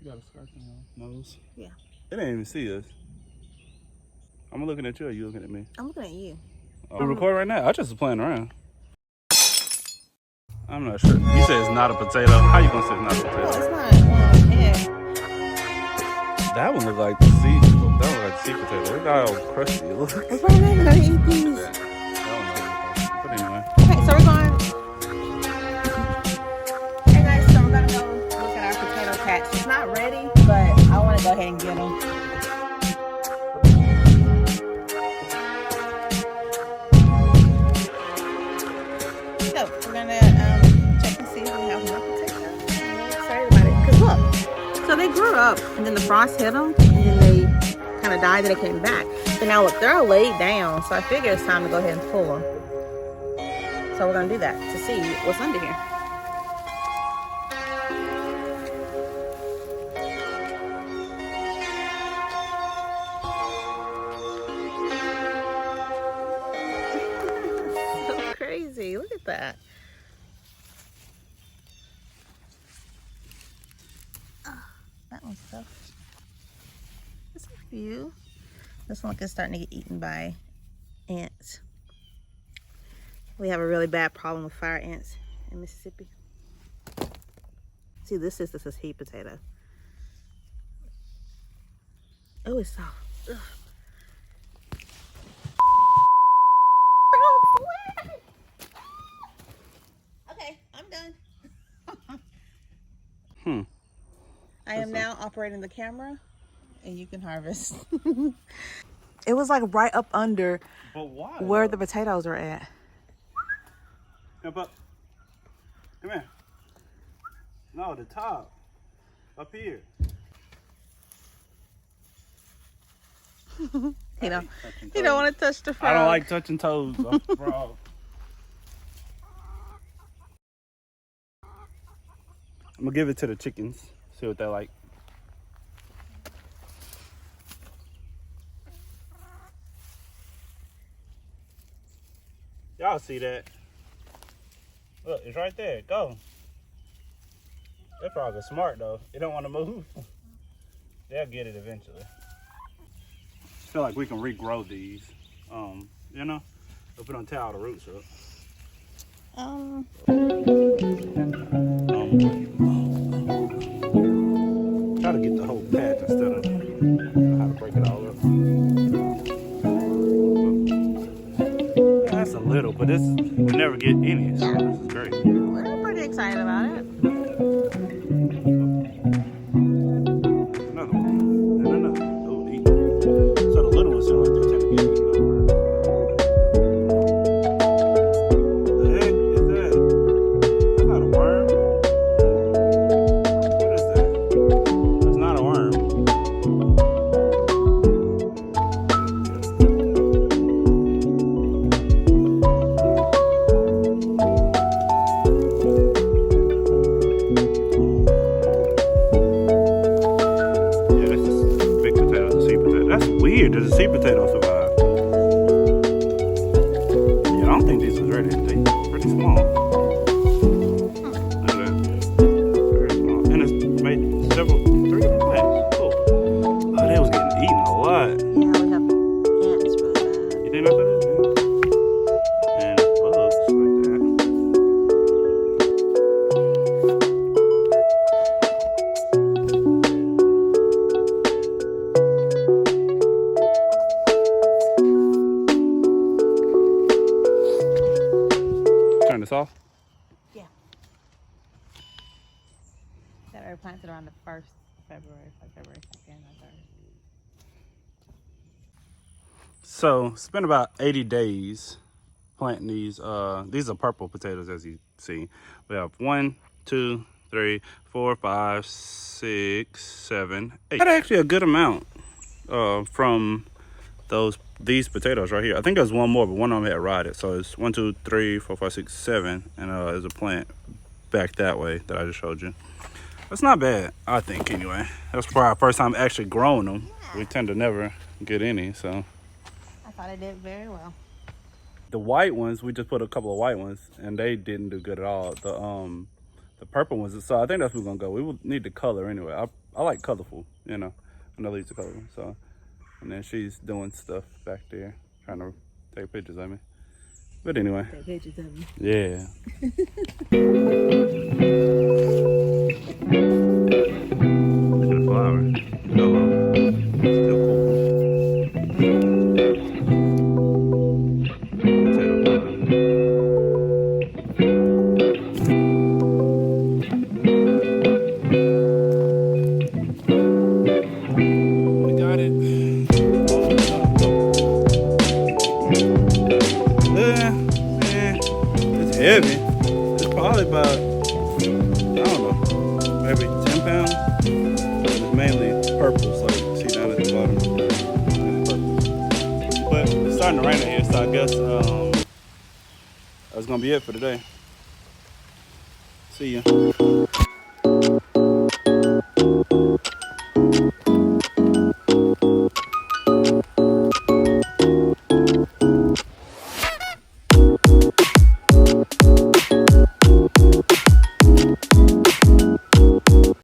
You got a scratch on your nose? Yeah. It didn't even see us. I'm looking at you or you looking at me? I'm looking at you. Oh, we recording right now? I just was playing around. I'm not sure. You said it's not a potato. How you gonna say it's not a potato? Well, it's not yeah. That one looked like the seed. That one looked like the seed potato. It got all crusty. Look. It's not even gonna eat these. That one but anyway. Okay, so we're going. Hey guys, so we're gonna go look at our potato patch. It's not ready, but I want to go ahead and get them. So we're gonna check and see if we have more potatoes. I'm really excited about it. Cause look, so they grew up, and then the frost hit them, and then they kind of died, and they came back. So now look, they're all laid down. So I figure it's time to go ahead and pull them. So we're gonna do that to see what's under here. So crazy, look at that. Oh, that one's tough. There's a few. This one is starting to get eaten by ants. We have a really bad problem with fire ants in Mississippi. See, this is a sweet potato. Oh, it's soft. Ugh. Okay, I'm done. I am now operating the camera, and you can harvest. It was like right up under where the potatoes are at. Jump up. Come here. No, the top. Up here. You don't want to touch the frog. I don't like touching toes. Bro. I'm gonna give it to the chickens. See what they like. Y'all see that? Look, it's right there. Go. That frog is smart though. It don't want to move. They'll get it eventually. I feel like we can regrow these. You know, if we don't tear all the roots up. Try to get the whole patch instead of how to break it all up. Yeah, that's a little, but this we never get any. So this is great. We're pretty excited about it. Another one. And another. Oh, neat. So the little ones seem like they tend to get eaten over. The heck is that? That's not a worm. What is that? That's not a worm. Yeah, this is big potato, the sweet potato. That's weird. Does the sweet potato survive? Yeah, I don't think these are ready. They're pretty small. Look at that. Very small. And it's made three different plants. Cool. Oh, they was getting eaten a lot. Yeah, we have ants really bad. You think that's what it is? And bugs like that. Turn this off. Yeah. That are planted around the 1st of February, like February 2nd or 3rd. So it's been about 80 days planting these. These are purple potatoes, as you see. We have 1, 2, 3, 4, 5, 6, 7, 8. That's actually a good amount from these potatoes right here. I think there's one more, but one of them had rotted. So it's 1, 2, 3, 4, 5, 6, 7, and there's a plant back that way that I just showed you. That's not bad, I think. Anyway, that's probably our first time actually growing them. We tend to never get any, so. I thought it did very well. The white ones, we just put a couple of white ones, and they didn't do good at all. The purple ones, so I think that's where we're gonna go. We will need the color anyway. I like colorful, you know. And the leaves are colorful. So, and then she's doing stuff back there, trying to take pictures of me. But anyway. Take pictures of me. Yeah. Look at the flower. Yellow. Still cool. Potato vine. We got it. It's heavy. It's probably about, I don't know, maybe 10 pounds. It's mainly purple, so you can see down at the bottom. Purple. But it's starting to rain in here, so I guess that's gonna be it for today. See ya.